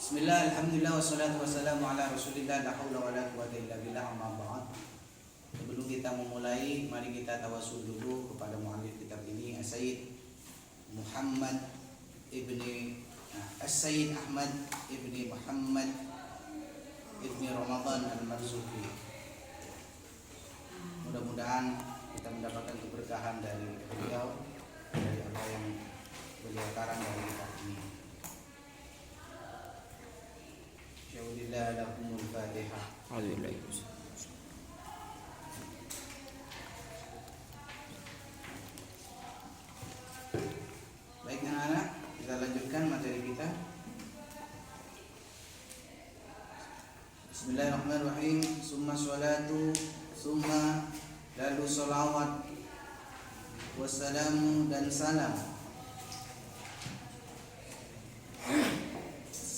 Bismillah, alhamdulillah, wassalatu wassalamu ala rasulillah, la hawla wa la quwwata illa billah, amma ba'd. Sebelum kita memulai, mari kita tawasul dulu kepada muallif kitab ini, As-Sayyid Muhammad ibni As-Sayyid Ahmad ibni Muhammad ibni Ramadan Al-Marzuki. Mudah-mudahan kita mendapatkan keberkahan dari beliau, dari apa yang beliau karang dari kitab ini. Syauhillah lakumul Fatihah. Baik anak-anak, kita lanjutkan materi kita. Bismillahirrahmanirrahim. Summa sholatu, summa lalu sholawat, wassalamu dan salam,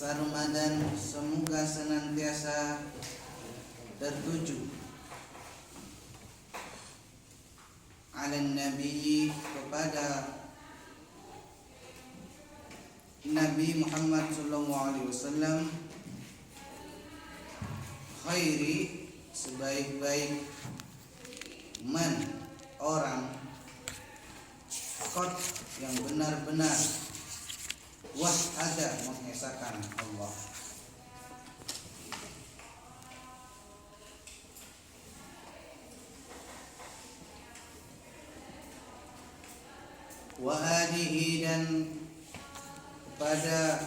sarmadan semoga senantiasa tertuju, ala nabi kepada Nabi Muhammad sallallahu alaihi wasallam, khairi sebaik-baik man orang, qad yang benar-benar wahada mengesahkan Allah, wa alihi dan kepada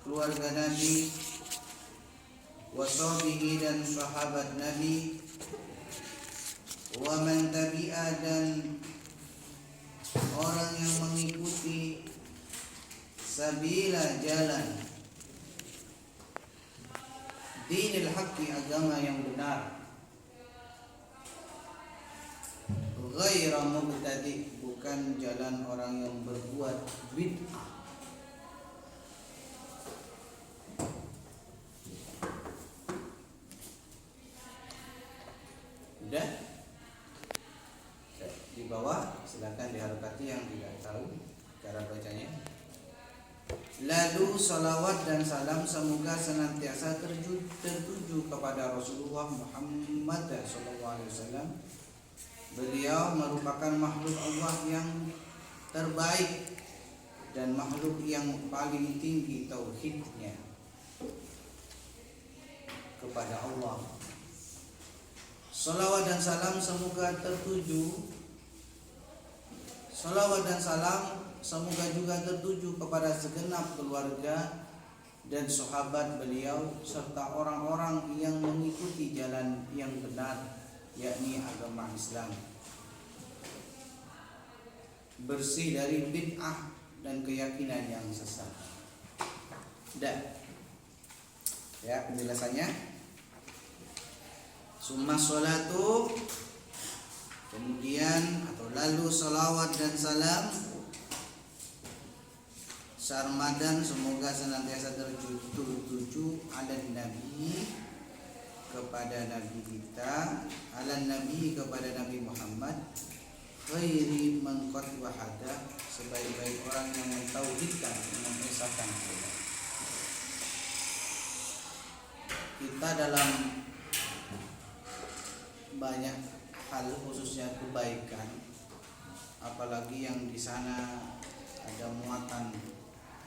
keluarga Nabi, wa sahbihi dan sahabat Nabi, wa man tabi'a dan orang yang mengikuti sabila jalan dinil haqqi agama yang benar, ghaira mubtadi bukan jalan orang yang berbuat bid'ah. Udah? Di bawah silakan diharokati yang tidak tahu cara bacanya. Lalu salawat dan salam semoga senantiasa tertuju kepada Rasulullah Muhammad SAW. Beliau merupakan makhluk Allah yang terbaik dan makhluk yang paling tinggi tauhidnya kepada Allah. Salawat dan salam semoga tertuju. Salawat dan salam semoga juga tertuju kepada segenap keluarga dan sahabat beliau serta orang-orang yang mengikuti jalan yang benar, yakni agama Islam, bersih dari bid'ah dan keyakinan yang sesat. Dan ya penjelasannya, summa sholatu kemudian atau lalu salawat dan salam, sarmadan semoga senantiasa tertuju ala nabi kepada nabi kita, ala nabi kepada Nabi Muhammad, khairi man qad wahada sebaik-baik orang yang mentauhidkan, mengesahkan Allah. Kita dalam banyak hal khususnya kebaikan, apalagi yang di sana ada muatan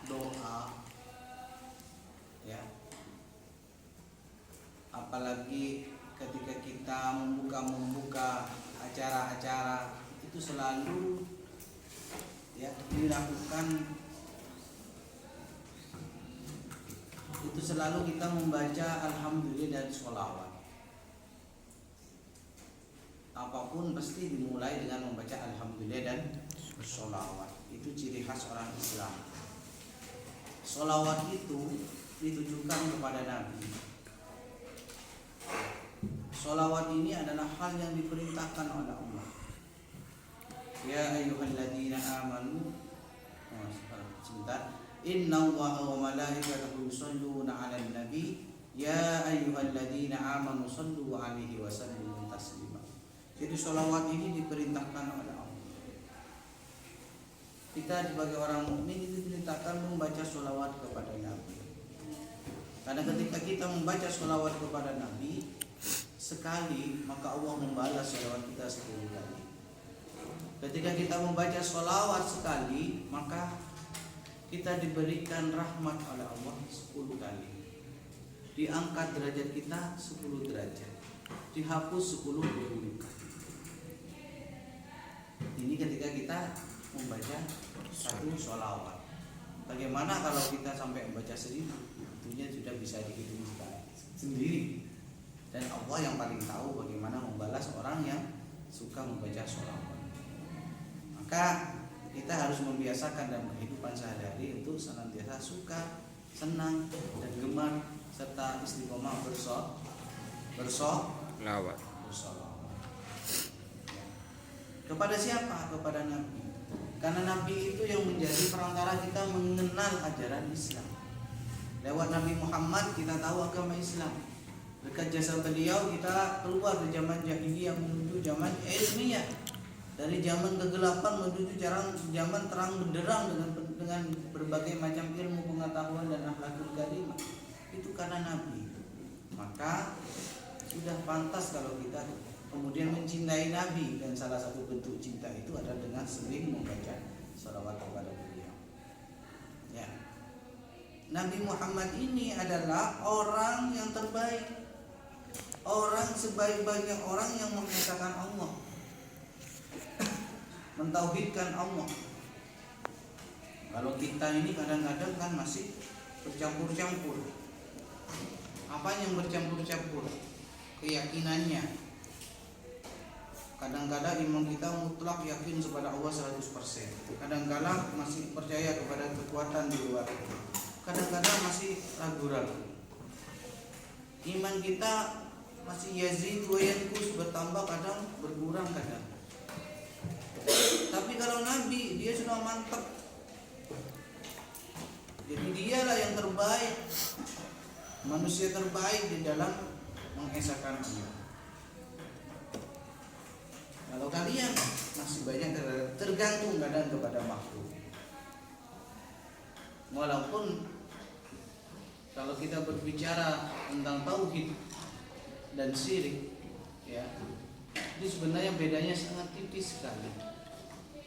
doa, ya. Apalagi ketika kita membuka acara-acara itu selalu ya dilakukan, itu selalu kita membaca alhamdulillah dan sholawat. Apapun pasti dimulai dengan membaca alhamdulillah dan sholawat. Itu ciri khas orang Islam. Sholawat itu ditujukan kepada Nabi. Sholawat ini adalah hal yang diperintahkan oleh Allah. Ya ayyuhalladzina amanu, sebentar. Innallaha wa malaikatahu yusholluna 'alan nabi. Ya ayyuhalladzina amanu shallu 'alaihi wa sallimu taslima. Jadi sholawat ini diperintahkan oleh Allah. Kita sebagai orang mukmin diperintahkan membaca sholawat kepada Nabi. Karena ketika kita membaca sholawat kepada Nabi sekali, maka Allah membalas sholawat kita 10 kali. Ketika kita membaca sholawat sekali, maka kita diberikan rahmat oleh Allah 10 kali. Diangkat derajat kita 10 derajat, dihapus 10 keburukan. Ini ketika kita membaca satu sholawat. Bagaimana kalau kita sampai membaca 1000? Tentunya sudah bisa dihitung sendiri. Dan Allah yang paling tahu bagaimana membalas orang yang suka membaca sholawat. Maka kita harus membiasakan dalam kehidupan sehari-hari untuk senantiasa suka, senang, dan gemar serta istiqomah bersolawat. Kepada siapa? Kepada Nabi. Karena Nabi itu yang menjadi perantara kita mengenal ajaran Islam. Lewat Nabi Muhammad kita tahu agama Islam. Berkat jasa beliau kita keluar dari zaman jahiliyah menuju zaman ilmiah. Dari zaman kegelapan menuju zaman terang benderang dengan berbagai macam ilmu pengetahuan dan akhlakul karimah. Itu karena Nabi. Maka sudah pantas kalau kita kemudian mencintai Nabi, dan salah satu bentuk cinta itu adalah dengan sering membaca sholawat kepada beliau. Ya. Nabi Muhammad ini adalah orang yang terbaik, orang sebaik-baiknya orang yang mengesahkan Allah, mentauhidkan Allah. Kalau kita ini kadang-kadang kan masih bercampur-campur. Apa yang bercampur-campur? Keyakinannya. Kadang-kadang iman kita mutlak yakin kepada Allah 100%. Kadang-kadang masih percaya kepada kekuatan di luar. Kadang-kadang masih ragu-ragu. Iman kita masih yazid wa yanqus, bertambah kadang, berkurang kadang. Tapi kalau Nabi, dia sudah mantap. Jadi dialah yang terbaik, manusia terbaik di dalam mengesahkan Allah. Kalau kalian masih banyak tergantung kadang kepada makhluk. Walaupun kalau kita berbicara tentang tauhid dan syirik, ya, ini sebenarnya bedanya sangat tipis sekali.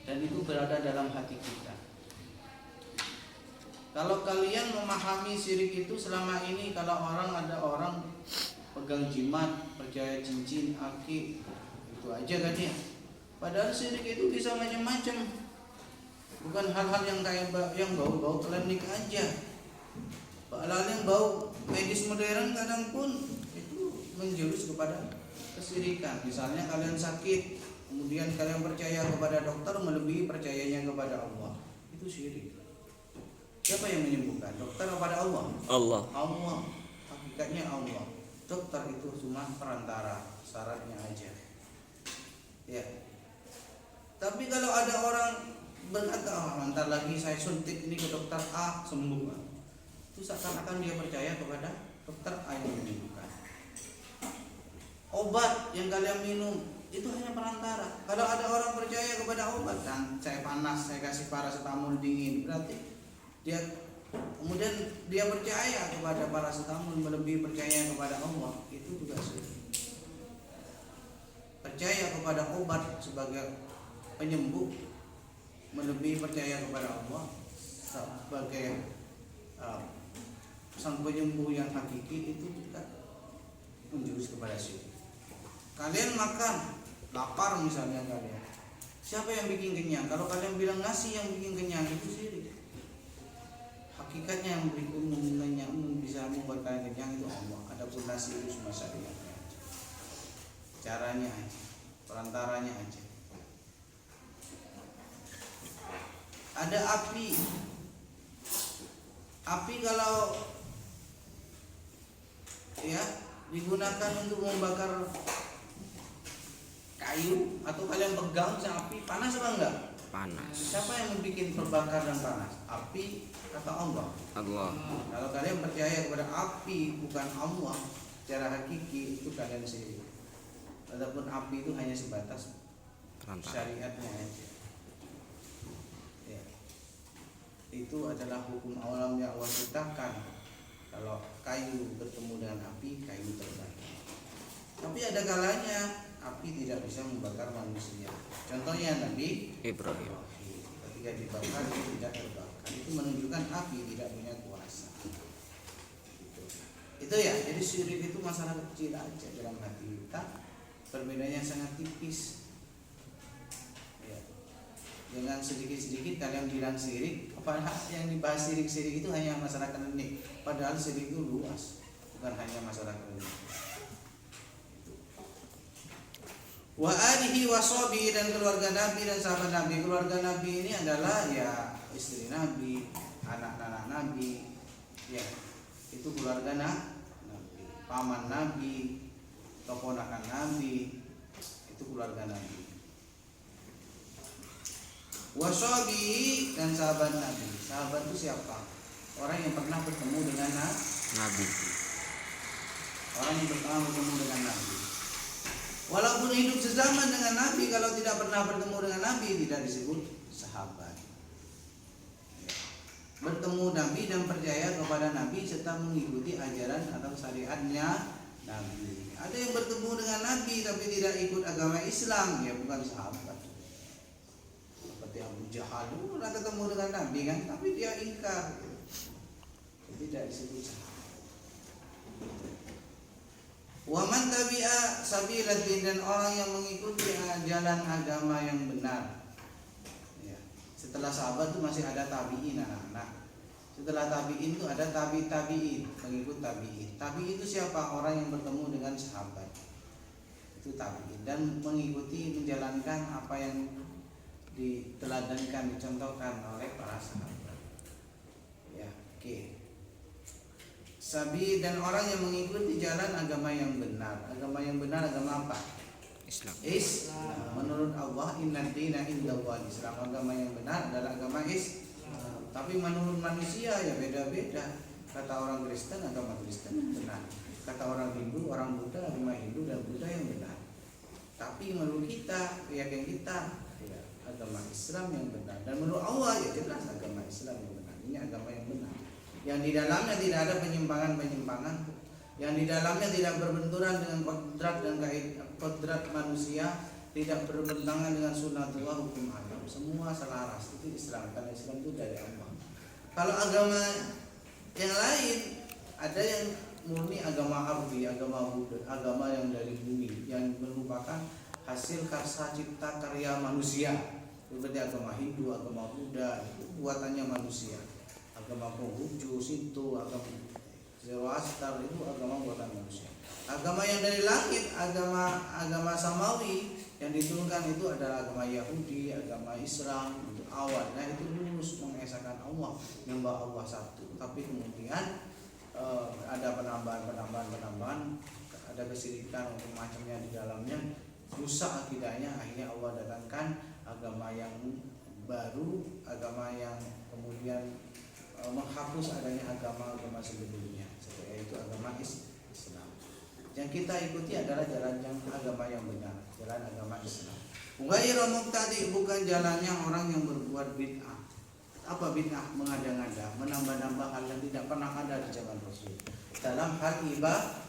Dan itu berada dalam hati kita. Kalau kalian memahami syirik itu selama ini, kalau ada orang pegang jimat, percaya cincin, akik, itu aja kan ya. Padahal syirik itu bisa macam-macam. Bukan hal-hal yang kayak yang bau-bau klinik aja. Hal-hal yang bau medis modern kadang pun itu menjurus kepada kesyirikan. Misalnya kalian sakit, kemudian kalian percaya kepada dokter melebihi percayanya kepada Allah, itu syirik. Siapa yang menyembuhkan? Dokter kepada Allah? Allah. Hakikatnya Allah. Dokter itu cuma perantara, syaratnya aja. Ya. Tapi kalau ada orang berkata, "Bentar lagi saya suntik ini ke dokter A, sembuh." Itu seakan-akan dia percaya kepada dokter A yang menyembuhkan. Obat yang kalian minum itu hanya perantara. Kalau ada orang percaya kepada obat, dan saya panas, saya kasih paracetamol dingin, berarti kemudian dia percaya kepada paracetamol melebihi percaya kepada Allah, itu juga syirik. Percaya kepada obat sebagai penyembuh melebihi percaya kepada Allah sebagai sang penyembuh yang hakiki, itu juga menjurus kepada syirik. Kalian makan, lapar misalnya kalian, siapa yang bikin kenyang? Kalau kalian bilang nasi yang bikin kenyang, itu syirik. Hakikatnya yang bisa membuat kalian kenyang itu Allah. Adapun nasi itu cuma syariat, caranya aja, perantaranya aja. Ada api. Api kalau ya digunakan untuk membakar kayu atau kalian pegang api, panas apa enggak? Panas. Siapa yang membuat terbakar dan panas? Api atau Allah? Allah. Kalau kalian percaya kepada api bukan Allah secara hakiki, itu kalian syirik. Adapun api itu hanya sebatas syariatnya aja. Ya. Itu adalah hukum alam yang Allah ciptakan. Kalau kayu bertemu dengan api, kayu terbakar. Tapi ada kalanya api tidak bisa membakar manusia. Contohnya Nabi Ibrahim. ketika dibakar itu tidak terbakar. Itu menunjukkan api tidak punya kuasa. Itu ya. Jadi syirik itu masalah kecil aja dalam hati kita. Perbedaannya sangat tipis. Ya. Jangan sedikit-sedikit kalian bilang syirik. Padahal yang dibahas syirik-syirik itu hanya masalah klinik. Padahal syirik itu luas, bukan hanya masalah klinik. Wa alihi wa sahbihi, dan keluarga Nabi dan sahabat Nabi. Keluarga Nabi ini adalah ya istri Nabi, anak-anak Nabi, ya itu keluarga Nabi, paman Nabi, keponakan Nabi, itu keluarga Nabi. Wa sahbihi, dan sahabat Nabi. Sahabat itu siapa? Orang yang pernah bertemu dengan Nabi. Orang yang pernah bertemu dengan Nabi. Walaupun hidup sezaman dengan Nabi, kalau tidak pernah bertemu dengan Nabi tidak disebut sahabat. Bertemu Nabi dan percaya kepada Nabi serta mengikuti ajaran atau syariatnya Nabi. Ada yang bertemu dengan Nabi tapi tidak ikut agama Islam, ya bukan sahabat. Seperti Abu Jahal pernah ketemu dengan Nabi kan, tapi dia ingkar. Tidak disebut sahabat. Wa man tabi'a sabilad din, dan orang yang mengikuti jalan agama yang benar. Ya. Setelah sahabat itu masih ada tabi'in anak-anak. Setelah tabi'in itu ada tabi'in, pengikut tabi'in. Tabi'in itu siapa? Orang yang bertemu dengan sahabat. Itu tabi'in, dan mengikuti menjalankan apa yang diteladankan, dicontohkan oleh para sahabat. Ya, oke. Sabi, dan orang yang mengikuti jalan agama yang benar. Agama yang benar agama apa? Islam. Islam. Menurut Allah, inna dina indallah Islam. Agama yang benar adalah agama Islam. Tapi menurut manusia ya beda-beda. Kata orang Kristen, agama Kristen yang benar. Kata orang Hindu, orang Buddha, agama Hindu dan Buddha yang benar. Tapi menurut kita, keyakinan kita, ya, agama Islam yang benar. Dan menurut Allah ya jelas agama Islam yang benar. Ini agama yang benar. Yang di dalamnya tidak ada penyimpangan-penyimpangan, yang di dalamnya tidak berbenturan dengan kodrat dan kodrat manusia, tidak berbentangan dengan sunnatullah, hukum alam. Semua selaras, itu Islam. Karena Islam itu dari Allah. Kalau agama yang lain, ada yang murni agama ardi, agama Buddha, agama yang dari bumi, yang merupakan hasil karsa cipta karya manusia. Seperti agama Hindu, agama Buddha, itu buatannya manusia. Agama Konghucu, Sinto, agama Zoroaster itu agama buatan manusia. Agama yang dari langit, agama samawi yang diturunkan itu adalah agama Yahudi, agama Islam itu awal. Nah itu lurus mengesahkan Allah, menyembah Allah satu. Tapi kemudian ada penambahan, ada kesyirikan untuk macamnya di dalamnya, rusak akidahnya. Akhirnya Allah datangkan agama yang baru, agama yang kemudian menghapus adanya agama-agama sebelumnya, yaitu agama Islam. Yang kita ikuti adalah jalan yang agama yang benar, jalan agama Islam. Ghairu mubtadi, bukan jalannya orang yang berbuat bid'ah. Apa bid'ah? Mengada-ngada, menambah-nambah hal yang tidak pernah ada di zaman Rasul. Dalam hal ibadah,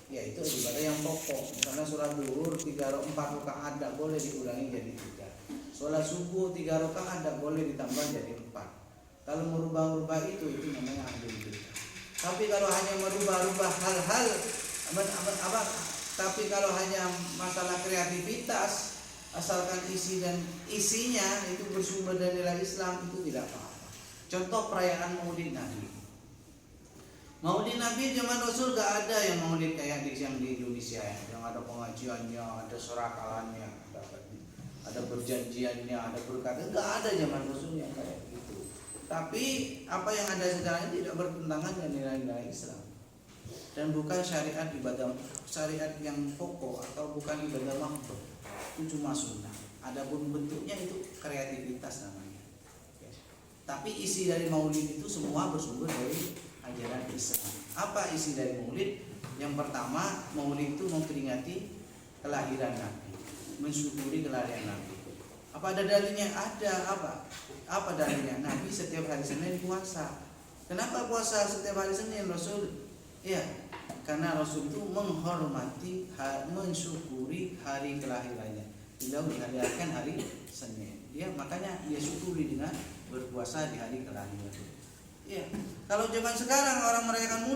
yaitu ibadah yang pokok. Misalnya sholat zuhur 4 rakaat tidak boleh diulangi jadi 3. Sholat subuh 3 rakaat tidak boleh ditambah jadi 4. Kalau merubah-rubah itu namanya ahli bid'ah. Tapi kalau hanya merubah-rubah hal-hal tapi kalau hanya masalah kreativitas, asalkan isi dan isinya itu bersumber dari nilai Islam, itu tidak apa-apa. Contoh perayaan Maulid Nabi. Maulid Nabi zaman Rasul gak ada yang maulid kayak yang di Indonesia ya, yang ada pengajiannya, ada surakalannya, ada perjanjiannya, ada berkata, gak ada zaman Rasul yang kayak gitu. Tapi apa yang ada sekarang tidak bertentangan dengan nilai-nilai Islam, dan bukan syariat ibadah, syariat yang pokok atau bukan ibadah makhluk, itu cuma sunnah. Adapun bentuknya itu kreativitas namanya. Tapi isi dari maulid itu semua bersumber dari ajaran Islam. Apa isi dari maulid? Yang pertama, maulid itu memperingati kelahiran Nabi, mensyukuri kelahiran Nabi. Apa ada dalilnya? Ada. Apa dalilnya? Nabi setiap hari Senin puasa. Kenapa puasa setiap hari Senin Rasul? Ya, karena Rasul itu menghormati, mensyukuri hari kelahirannya. Beliau dilahirkan hari Senin. Dia makanya dia syukuri dengan berpuasa di hari kelahiran. Ya, kalau zaman sekarang orang merayakan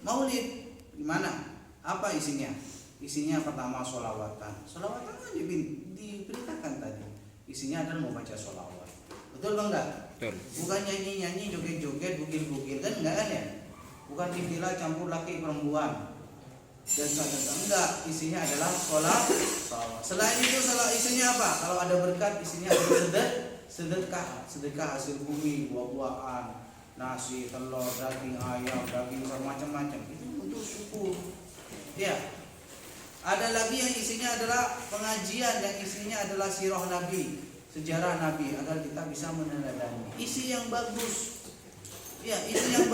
Maulid, gimana? Apa isinya? Isinya pertama sholawatan. Sholawatan kan diberitakan tadi. Isinya adalah membaca sholawat. Betul bang enggak? Betul. Bukan nyanyi-nyanyi, joget-joget, bukil-bukil kan enggak kan ya? Bukan istilah campur laki perempuan dan enggak, isinya adalah sholawat. Selain itu isinya apa? Kalau ada berkat isinya adalah sedekah hasil bumi, buah-buahan, nasi, telur, daging ayam, daging macam-macam. Itu untuk syukur. Ya. Ada lagi yang isinya adalah pengajian, yang isinya adalah sirah Nabi, sejarah Nabi, agar kita bisa meneladani. Isi yang bagus. Ya, isi yang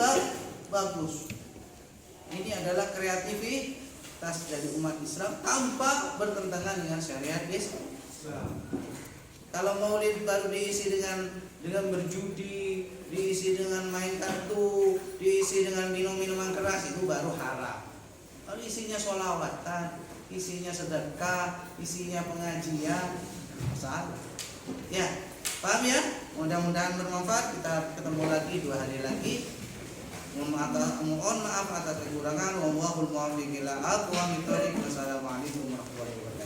bagus. Ini adalah kreativitas dari umat Islam tanpa bertentangan dengan syariat Islam. Kalau Maulid baru diisi dengan berjudi, diisi dengan main kartu, diisi dengan minum-minuman keras, itu baru haram. Kalau isinya sholawatan, isinya sedekah, isinya pengajian, salah. Ya, paham ya? Mudah-mudahan bermanfaat. Kita ketemu lagi 2 hari lagi. Mohon maaf atas kekurangan. Wallahul muwaffiq ila aqwamit thoriq. Wassalamualaikum warahmatullahi wabarakatuh.